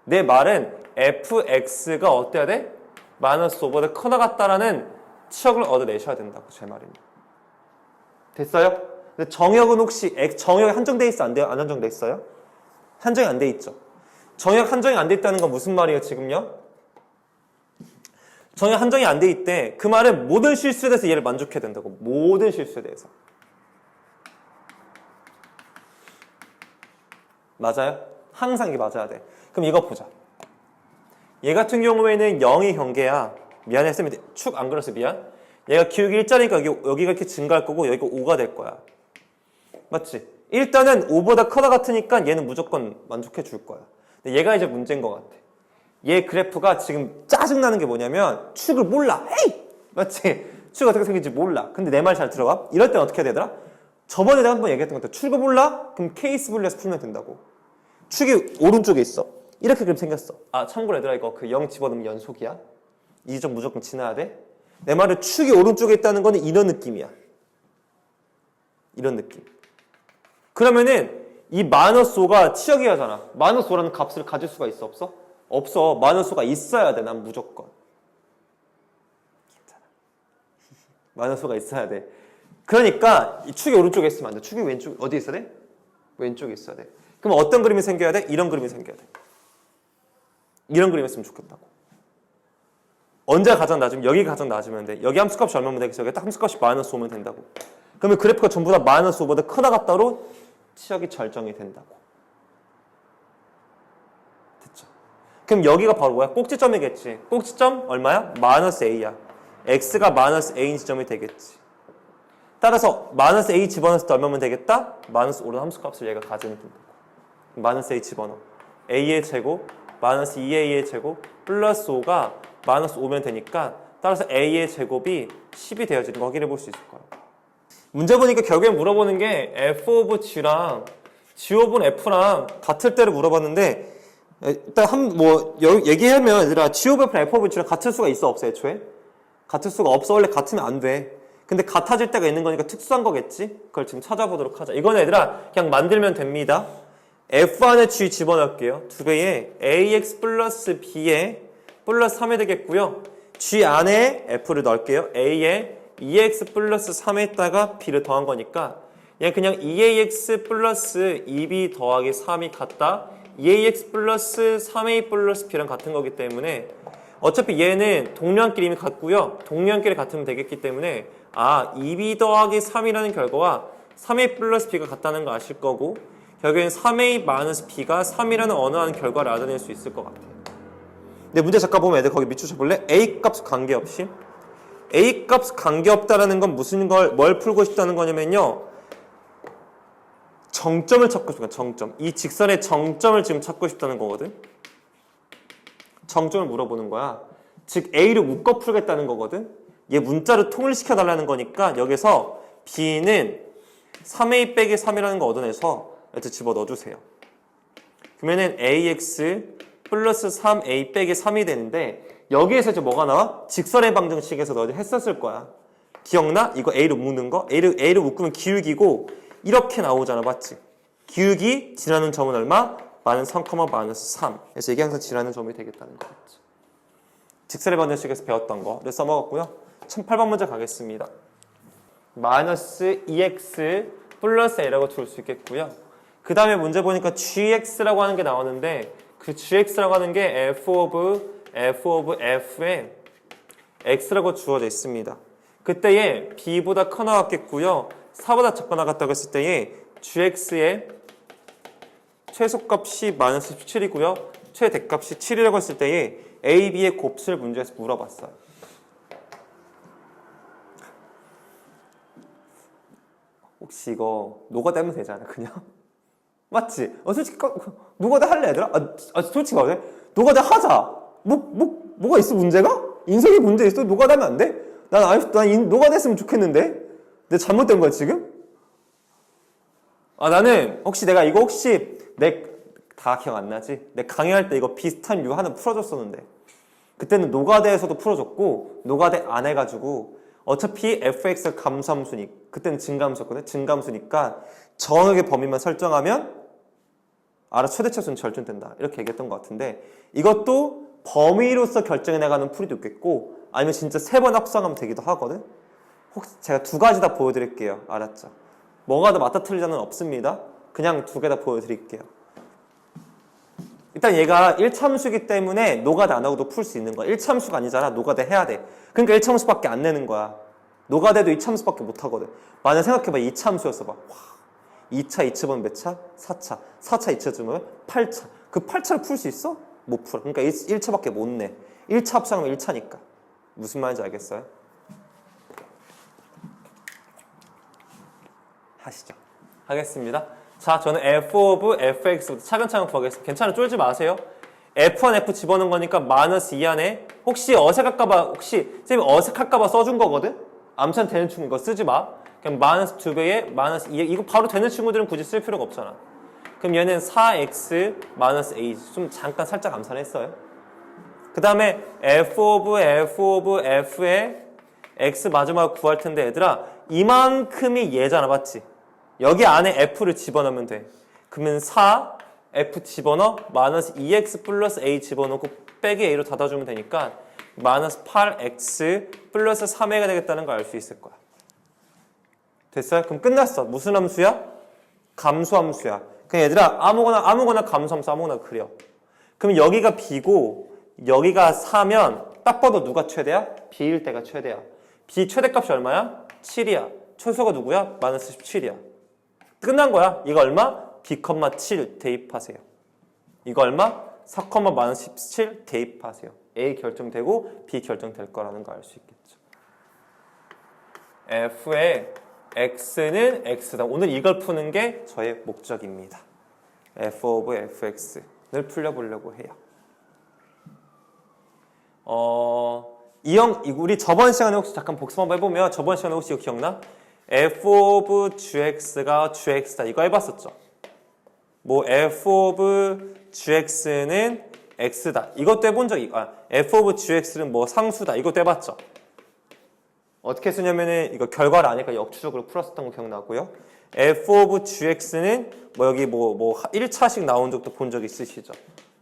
내 말은 fx가 어때야 돼? 마이너스 5보다 크다 같다라는 치역을 얻어내셔야 된다고 제 말입니다. 됐어요? 근데 정역은 혹시 정역이 한정돼 있어? 안 한정돼 있어요? 한정이 안 돼 있죠. 정역 한정이 안 돼 있다는 건 무슨 말이에요 지금요? 정역 한정이 안 돼 있대. 그 말은 모든 실수에 대해서 얘를 만족해야 된다고. 모든 실수에 대해서. 맞아요? 항상 이게 맞아야 돼. 그럼 이거 보자. 얘 같은 경우에는 0이 경계야. 미안해 쌤이 축 안 그려서 미안. 얘가 기울기 일자니까 여기가 이렇게 증가할 거고 여기가 5가 될 거야. 맞지? 일단은 5보다 크다 같으니까 얘는 무조건 만족해 줄 거야. 근데 얘가 이제 문제인 것 같아. 얘 그래프가 지금 짜증나는 게 뭐냐면 축을 몰라. 에이! 맞지? 축이 어떻게 생길지 몰라. 근데 내 말 잘 들어봐. 이럴 땐 어떻게 해야 되더라? 저번에 내가 한번 얘기했던 것 같아. 축을 몰라? 그럼 케이스 분리해서 풀면 된다고. 축이 오른쪽에 있어. 이렇게 그럼 생겼어. 아 참고로 얘들아 이거 그 0 집어넣으면 연속이야. 이 지점 무조건 지나야 돼. 내 말은 축이 오른쪽에 있다는 거는 이런 느낌이야. 이런 느낌. 그러면은 이 마이너스 5가 치역이하잖아. 마이너스 5라는 값을 가질 수가 있어 없어? 없어. 마이너스 5가 있어야 돼. 난 무조건. 괜찮아. 마이너스 5가 있어야 돼. 그러니까 이 축이 오른쪽에 있으면 안 돼. 축이 왼쪽 어디에 있어야 돼? 왼쪽에 있어야 돼. 그럼 어떤 그림이 생겨야 돼? 이런 그림이 생겨야 돼. 이런 그림이었으면 좋겠다고. 언제가 가장 낮으면 여기가 가장 낮으면 돼. 여기 함수값이 얼마면 되겠어? 여기 딱 함수값이 마이너스 5면 된다고. 그러면 그래프가 전부 다 마이너스 5보다 크다 같다로 치역이 절정이 된다고. 됐죠? 그럼 여기가 바로 뭐야? 꼭지점이겠지. 꼭지점 얼마야? 마이너스 a야. x가 마이너스 a인 지점이 되겠지. 따라서 마이너스 a 집어넣었을 때 얼마면 되겠다? 마이너스 5라는 함수값을 얘가 가지면 된다고. 마이너스 a 집어넣어. a의 제곱 마이너스 2a의 제곱 플러스 5가 마이너스 5면 되니까 따라서 a의 제곱이 10이 되어지는 거 확인해 볼 수 있을 거야. 문제 보니까 결국엔 물어보는 게 f of g랑 G 오브 F랑 같을 때를 물어봤는데 일단 얘기하면 얘들아 G 오브 F랑 F 오브 G랑 같을 수가 있어 없어 애초에? 같을 수가 없어. 원래 같으면 안 돼. 근데 같아질 때가 있는 거니까 특수한 거겠지? 그걸 지금 찾아보도록 하자. 이거는 얘들아 그냥 만들면 됩니다. F 안에 G 집어넣을게요. 두 배에 AX 플러스 B에 플러스 3이 되겠고요. G 안에 F를 넣을게요. A에 2X 플러스 3에다가 B를 더한 거니까 그냥 2AX 플러스 2B 더하기 3이 같다. 2AX 플러스 3A 플러스 B랑 같은 거기 때문에 어차피 얘는 동량끼리 이미 같고요. 동량끼리 같으면 되겠기 때문에 2B 더하기 3이라는 결과와 3A 플러스 B가 같다는 거 아실 거고 결국엔 3A 마이너스 B가 3이라는 어느한 결과를 알아낼 수 있을 것 같아요. 근데 문제 잠깐 보면 애들 거기 밑줄 쳐볼래? A 값 관계없이 A 값 관계없다라는 건 뭘 풀고 싶다는 거냐면요. 정점을 찾고 싶은 거야. 정점. 이 직선의 정점을 지금 찾고 싶다는 거거든. 정점을 물어보는 거야. 즉 A를 묶어 풀겠다는 거거든. 얘 문자로 통일시켜달라는 거니까 여기서 B는 3A 빼기 3이라는 거 얻어내서 이렇게 집어넣어주세요. 그러면은 AX 플러스 3A 빼기 3이 되는데 여기에서 이제 뭐가 나와? 직선의 방정식에서 너 했었을 거야. 기억나? 이거 A로 묶는 거? A로 묶으면 기울기고 이렇게 나오잖아. 맞지? 기울기 지나는 점은 얼마? 마이너스 3, 마이너스 3. 그래서 이게 항상 지나는 점이 되겠다는 거겠죠. 직선의 방정식에서 배웠던 거. 그래서 써먹었고요. 1008번 문제 가겠습니다. 마이너스 2x 플러스 a라고 줄 수 있겠고요. 그 다음에 문제 보니까 gx라고 하는 게 나오는데 그 gx라고 하는 게 f of f의 x라고 주어져 있습니다. 그때에 b보다 커 나왔겠고요. 4보다 작거 나갔다고 했을 때에 gx의 최소값이 마이너스 17이고요. 최대값이 7이라고 했을 때에 a, b의 곱수를 문제에서 물어봤어요. 혹시 이거 노가다 하면 되잖아 그냥? 맞지? 솔직히 노가다 할래 얘들아? 솔직히 말해 노가다 하자. 뭐가 있어 문제가? 인생에 문제 있어? 노가다 하면 안 돼? 난 노가다 했으면 좋겠는데? 내가 잘못된 거야 지금? 나는 내가 이거 다 기억 안 나지? 내 강의할 때 이거 비슷한 류 하나 풀어줬었는데 그때는 노가다에서도 풀어줬고 노가다 안 해가지고 어차피 fx가 감소함수니 그때는 증가함수였거든. 증가함수니까 정확하게 범위만 설정하면 최대차수는 절준된다 이렇게 얘기했던 것 같은데 이것도 범위로서 결정해 나가는 풀이도 있겠고 아니면 진짜 3번 합성하면 되기도 하거든. 혹시 제가 2가지 다 보여드릴게요. 알았죠? 뭐가 더 맞다 틀리다는 없습니다. 그냥 2개 다 보여드릴게요. 일단 얘가 1참수이기 때문에 노가다 안 하고도 풀 수 있는 거야. 1참수가 아니잖아. 노가다 해야 돼. 그러니까 1참수밖에 안 내는 거야. 노가다도 2참수밖에 못 하거든. 만약 생각해봐. 2참수였어 봐. 2차 2차분 몇 차? 4차. 4차 2차쯤은 8차. 그 8차를 풀 수 있어? 못 풀어. 그러니까 1차밖에 못 내. 1차 합성하면 1차니까. 무슨 말인지 알겠어요? 하시죠. 하겠습니다. 자, 저는 f of fx부터 차근차근 구하겠습니다. 괜찮아, 쫄지 마세요. f1, f 집어넣은 거니까 마이너스 2 안에 혹시 어색할까봐 쌤이 어색할까봐 써준 거거든? 암산 되는 친구 이거 쓰지 마. 그냥 마이너스 2배에 마이너스 2 이거 바로 되는 친구들은 굳이 쓸 필요가 없잖아. 그럼 얘는 4x 마이너스 a 좀 잠깐 살짝 암산했어요. 그 다음에 f of f의 x 마지막으로 구할 텐데 얘들아 이만큼이 얘잖아. 맞지? 여기 안에 f를 집어넣으면 돼. 그러면 4, f 집어넣어 마이너스 2x 플러스 a 집어넣고 빼기 a로 닫아주면 되니까 마이너스 8x 플러스 3a가 되겠다는 걸 알 수 있을 거야. 됐어요? 그럼 끝났어. 무슨 함수야? 감소함수야. 그냥 얘들아 아무거나 감소함수 아무거나 그려. 그럼 여기가 b고 여기가 4면 딱 봐도 누가 최대야? b일 때가 최대야. b 최대값이 얼마야? 7이야. 최소가 누구야? 마이너스 17이야. 끝난 거야. 이거 얼마? b,7 대입하세요. 이거 얼마? 4, 마이너스 17 대입하세요. A 결정되고 B 결정될 거라는 거 알 수 있겠죠. F의 X는 X다. 오늘 이걸 푸는 게 저의 목적입니다. F of Fx를 풀려보려고 해요. 우리 저번 시간에 혹시 잠깐 복습 한번 해보면 저번 시간에 혹시 이거 기억나? F of GX가 GX다. 이거 해봤었죠? 뭐 f of gx는 x다. 이것도 해본 적이 f of gx는 뭐 상수다. 이것도 해봤죠. 어떻게 쓰냐면은 이거 결과를 아니까 역추적으로 풀었었던 거 기억나고요. f of gx는 뭐 여기 뭐 1차씩 나온 적도 본 적 있으시죠.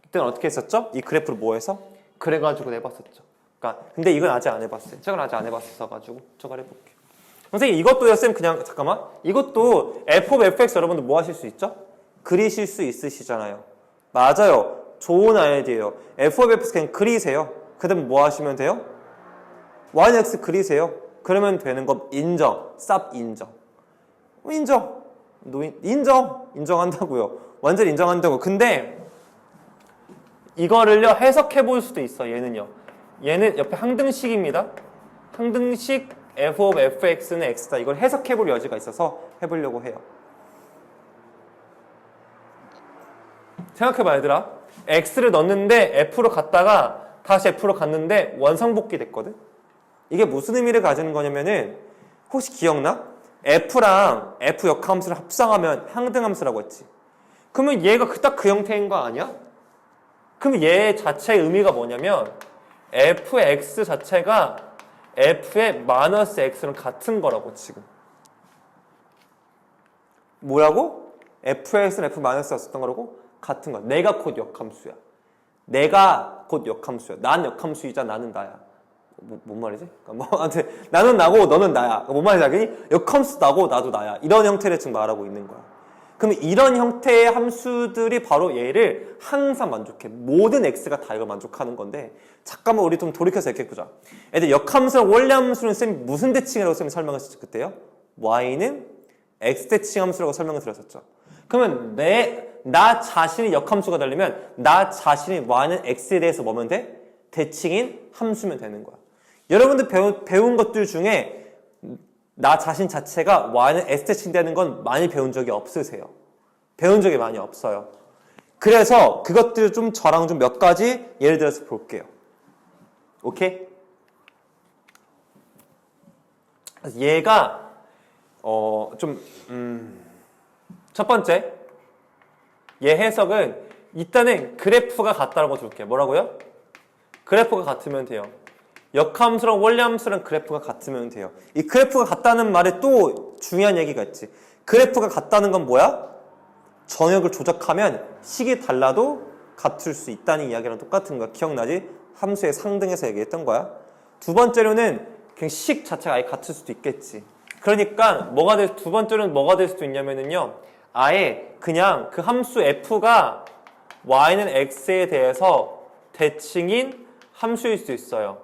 그때는 어떻게 했었죠? 이 그래프를 뭐 해서? 그래가지고 내봤었죠. 그러니까 근데 이건 아직 안 해봤어요. 저건 아직 안 해봤어가지고 저걸 해볼게요. 선생님 이것도요 쌤 그냥 잠깐만 이것도 f of fx 여러분들 뭐 하실 수 있죠? 그리실 수 있으시잖아요. 맞아요. 좋은 아이디어예요. f of x 그냥 그리세요. 그 다음에 뭐 하시면 돼요? y는 x 그리세요. 그러면 되는 거 인정. 쌉 인정. 인정한다고요. 완전히 인정한다고. 근데 이거를요 해석해 볼 수도 있어. 얘는 옆에 항등식입니다. 항등식 f of fx는 x다. 이걸 해석해 볼 여지가 있어서 해보려고 해요. 생각해봐 얘들아. x를 넣었는데 f로 갔다가 다시 f로 갔는데 원상복귀 됐거든. 이게 무슨 의미를 가지는 거냐면은 혹시 기억나? f랑 f 역함수를 합성하면 항등함수라고 했지. 그러면 얘가 딱 그 형태인 거 아니야? 그럼 얘 자체의 의미가 뭐냐면 fx 자체가 f의 마이너스 x랑 같은 거라고 지금. 뭐라고? fx는 f 마이너스 였었던 거라고? 같은 거야. 내가 곧 역함수야. 난 역함수이자 나는 나야. 뭔 말이지? 그러니까 나는 나고 너는 나야. 뭔 말이지? 역함수 나고 나도 나야. 이런 형태를 지금 말하고 있는 거야. 그럼 이런 형태의 함수들이 바로 얘를 항상 만족해. 모든 x가 다 이걸 만족하는 건데 잠깐만 우리 좀 돌이켜서 이렇게 보자. 애들 역함수랑 원래함수는 쌤이 무슨 대칭이라고 쌤이 설명했었죠 그때요? y는 x 대칭 함수라고 설명을 드렸었죠. 그러면 나 자신이 역함수가 되려면 나 자신이 y는 x에 대해서 뭐면 돼? 대칭인 함수면 되는 거야. 여러분들 배운 것들 중에 나 자신 자체가 y는 s 대칭 되는 건 많이 배운 적이 없으세요. 배운 적이 많이 없어요. 그래서 그것들 좀 저랑 좀 몇 가지 예를 들어서 볼게요. 오케이? 얘가 첫 번째 얘 해석은 일단은 그래프가 같다라고 줄게요. 뭐라고요? 그래프가 같으면 돼요. 역함수랑 원래함수랑 그래프가 같으면 돼요. 이 그래프가 같다는 말에 또 중요한 얘기가 있지. 그래프가 같다는 건 뭐야? 정역을 조작하면 식이 달라도 같을 수 있다는 이야기랑 똑같은 거야. 기억나지? 함수의 상등에서 얘기했던 거야. 두 번째로는 그냥 식 자체가 아예 같을 수도 있겠지. 그러니까 두 번째로는 뭐가 될 수도 있냐면은요. 아예 그냥 그 함수 f가 y는 x에 대해서 대칭인 함수일 수 있어요.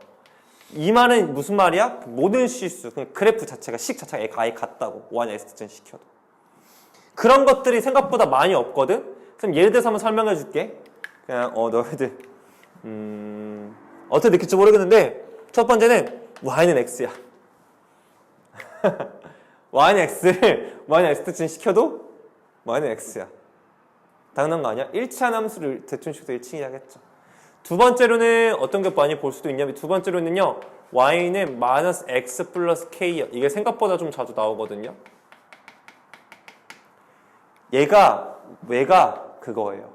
이 말은 무슨 말이야? 모든 실수, 그래프 자체가 식 자체가 아예 같다고. y는 x 대칭 시켜도. 그런 것들이 생각보다 많이 없거든? 그럼 예를 들어서 한번 설명해 줄게. 그냥 너희들 어떻게 느낄지 모르겠는데 첫 번째는 y는 x야. y는 x 대칭 시켜도 y는 x야. 당연한 거 아니야? 일치한 함수를 대칭시켜도 1칭이야겠죠. 두 번째로는 어떤 게 많이 볼 수도 있냐면 두 번째로는요. y는 마이너스 x 플러스 k야. 이게 생각보다 좀 자주 나오거든요. 얘가 그거예요.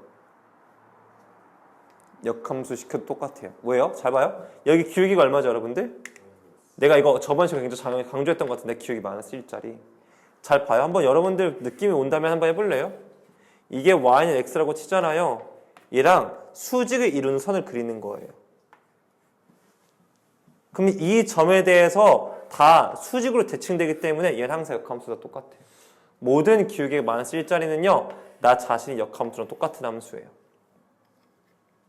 역함수 시켜도 똑같아요. 왜요? 잘 봐요. 여기 기울기가 얼마죠 여러분들? 내가 이거 저번 시간에 굉장히 강조했던 것 같은데 기울기 마이너스 1짜리. 잘 봐요. 한번 여러분들 느낌이 온다면 한번 해볼래요? 이게 y는 x라고 치잖아요. 얘랑 수직을 이루는 선을 그리는 거예요. 그럼 이 점에 대해서 다 수직으로 대칭되기 때문에 얘는 항상 역함수가 똑같아요. 모든 기울기가 마이너스 1짜리는요. 나 자신이 역함수랑 똑같은 함수예요.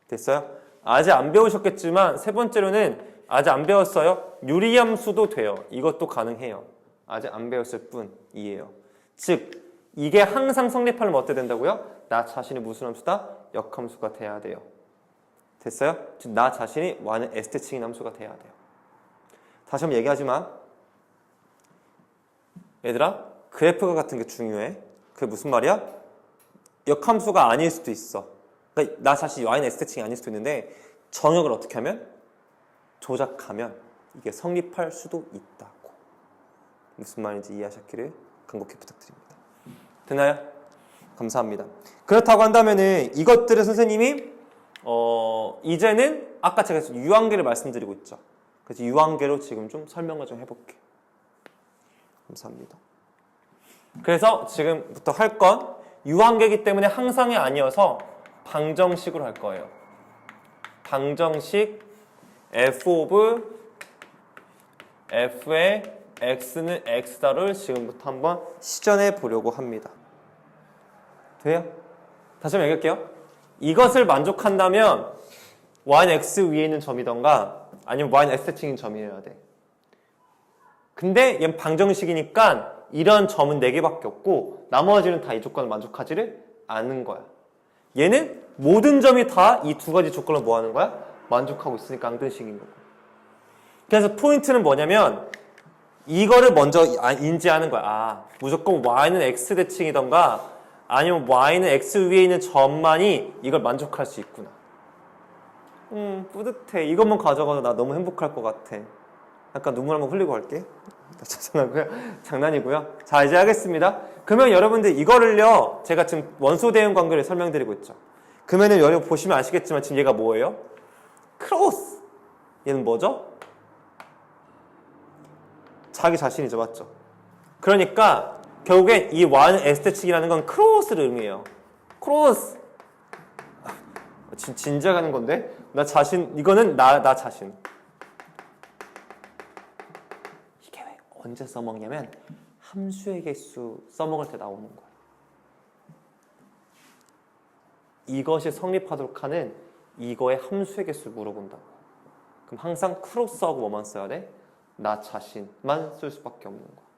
됐어요? 아직 안 배우셨겠지만 세 번째로는 아직 안 배웠어요. 유리함수도 돼요. 이것도 가능해요. 아직 안 배웠을 뿐이에요. 즉 이게 항상 성립하려면 어떻게 된다고요? 나 자신이 무슨 함수다? 역함수가 돼야 돼요. 됐어요? 즉 나 자신이 y는 s 대칭인 함수가 돼야 돼요. 다시 한번 얘기하지만 얘들아 그래프가 같은 게 중요해. 그게 무슨 말이야? 역함수가 아닐 수도 있어. 그러니까 나 자신이 y는 s 대칭이 아닐 수도 있는데 정역을 어떻게 하면? 조작하면 이게 성립할 수도 있다고. 무슨 말인지 이해하셨기를 간곡히 부탁드립니다. 됐나요? 감사합니다. 그렇다고 한다면은 이것들을 선생님이 이제는 아까 제가 유한계를 말씀드리고 있죠. 그래서 유한계로 지금 좀 설명을 좀 해볼게요. 감사합니다. 그래서 지금부터 할 건 유한계이기 때문에 항상이 아니어서 방정식으로 할 거예요. 방정식 f 오브 f의 x는 x다를 지금부터 한번 시전해 보려고 합니다. 돼요? 다시 한번 얘기할게요. 이것을 만족한다면 y는 x 위에 있는 점이던가 아니면 y는 x대칭인 점이어야 돼. 근데 얘는 방정식이니까 이런 점은 4개밖에 없고 나머지는 다 이 조건을 만족하지를 않는 거야. 얘는 모든 점이 다 이 2가지 조건을 뭐 하는 거야? 만족하고 있으니까 앙등식인 거고. 그래서 포인트는 뭐냐면 이거를 먼저 인지하는 거야. 아, 무조건 y는 x대칭이던가 아니면 y는 x 위에 있는 점만이 이걸 만족할 수 있구나. 뿌듯해. 이것만 가져가도 나 너무 행복할 것 같아. 약간 눈물 한번 흘리고 갈게. 죄송하고요. 장난이고요. 자, 이제 하겠습니다. 그러면 여러분들 이거를요, 제가 지금 원소 대응 관계를 설명드리고 있죠. 그러면은 여러분 보시면 아시겠지만 지금 얘가 뭐예요? 크로스. 얘는 뭐죠? 자기 자신이죠, 맞죠? 그러니까 결국엔 이 y는 x대칭이라는 건 크로스를 의미해요. 크로스. 진지하게 하는 건데 나 자신, 이거는 나 자신. 이게 왜 언제 써먹냐면 함수의 개수 써먹을 때 나오는 거야. 이것이 성립하도록 하는 이거의 함수의 개수를 물어본다고. 그럼 항상 크로스하고 뭐만 써야 돼? 나 자신만 쓸 수밖에 없는 거야.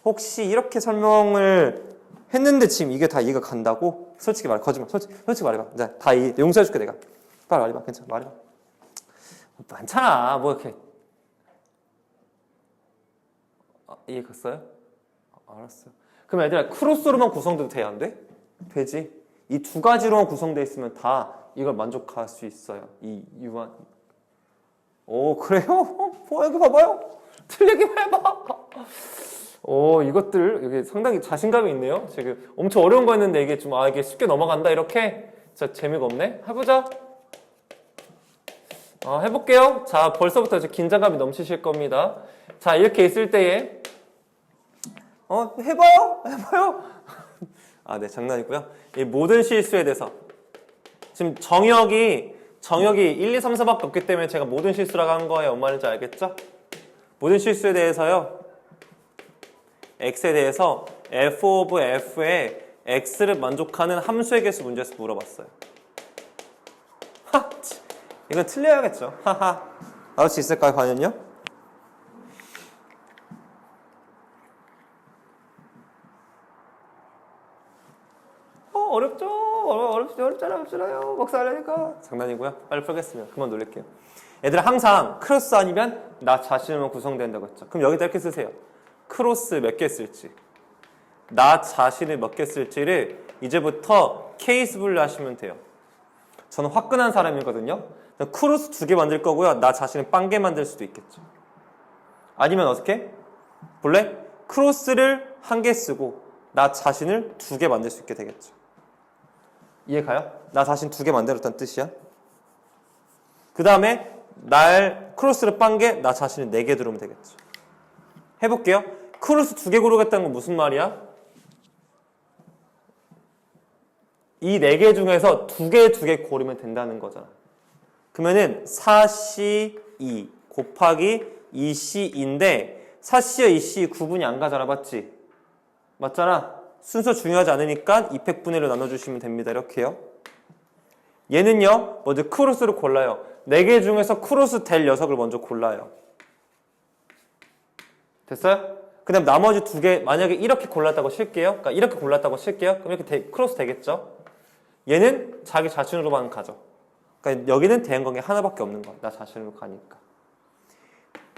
혹시 이렇게 설명을 했는데 지금 이게 다 이해가 간다고? 솔직히 말해. 거짓말. 솔직히 말해봐. 이제 다 용서해줄게 내가. 빨리 말해봐. 괜찮아. 말해봐. 많잖아. 뭐 이렇게. 이해 갔어요? 알았어요. 그럼 얘들아 크로스로만 구성돼도 돼? 안 돼? 되지. 이 2가지로만 구성되어 있으면 다 이걸 만족할 수 있어요. 이 유한. 오, 그래요? 여기 봐봐요. 틀리기만 해봐. 이것들 여기 상당히 자신감이 있네요. 지금 엄청 어려운 거였는데 이게 좀 이게 쉽게 넘어간다 이렇게. 진짜 재미가 없네. 해보자. 해볼게요. 자, 벌써부터 이제 긴장감이 넘치실 겁니다. 자, 이렇게 있을 때에 해봐요. 네, 장난이고요. 이 모든 실수에 대해서 지금 정역이 1, 2, 3, 4밖에 없기 때문에 제가 모든 실수라고 한 거예요. 뭔 말인지 알겠죠? 모든 실수에 대해서요. x에 대해서 f 오브 f의 x를 만족하는 함수의 개수 문제에서 물어봤어요. 이건 틀려야겠죠. 나올 수 있을까요, 과연요? 어렵죠? 어렵잖아요. 막상 하려니까. 장난이고요. 빨리 풀겠습니다. 그만 놀릴게요. 얘들아 항상 크로스 아니면 나 자신으로만 구성된다고 했죠. 그럼 여기다 이렇게 쓰세요. 크로스 몇 개 쓸지, 나 자신을 몇 개 쓸지를 이제부터 케이스 분류하시면 돼요. 저는 화끈한 사람이거든요. 크로스 2개 만들 거고요. 나 자신을 0개 만들 수도 있겠죠. 아니면 어떻게? 본래 크로스를 1개 쓰고 나 자신을 2개 만들 수 있게 되겠죠. 이해 가요? 나 자신 2개 만들었다는 뜻이야. 그 다음에 크로스를 0개, 나 자신을 4개 들어오면 되겠죠. 해볼게요. 크로스 2개 고르겠다는 건 무슨 말이야? 이 4개 중에서 2개 고르면 된다는 거잖아. 그러면은 4C2 곱하기 2C인데 4C와 2C 구분이 안 가잖아. 맞지? 맞잖아. 순서 중요하지 않으니까 200분의 1로 나눠주시면 됩니다. 이렇게요. 얘는요. 먼저 크로스를 골라요. 4개 중에서 크로스 될 녀석을 먼저 골라요. 됐어요? 그 다음 나머지 2개 만약에 이렇게 골랐다고 칠게요. 그러니까 이렇게 골랐다고 칠게요. 그럼 이렇게 크로스 되겠죠? 얘는 자기 자신으로만 가죠. 그러니까 여기는 대응관계 하나밖에 없는 거야. 나 자신으로 가니까.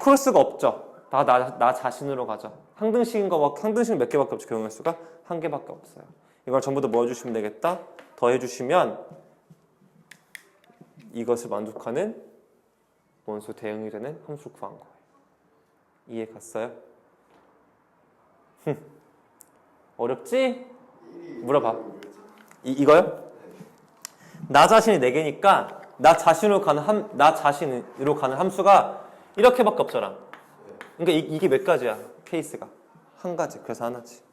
크로스가 없죠. 나 자신으로 가죠. 항등식인 몇 개밖에 없죠. 교용할 수가 1개밖에 없어요. 이걸 전부 다 뭐 해주시면 되겠다? 더해주시면 이것을 만족하는 원소 대응이 되는 함수를 구한 거예요. 이해 갔어요? 어렵지? 물어봐. 이거요? 나 자신이 4개니까 나 자신으로 가는 함수가 이렇게밖에 없잖아. 그러니까 이게 몇 가지야? 케이스가 한 가지. 그래서 하나지.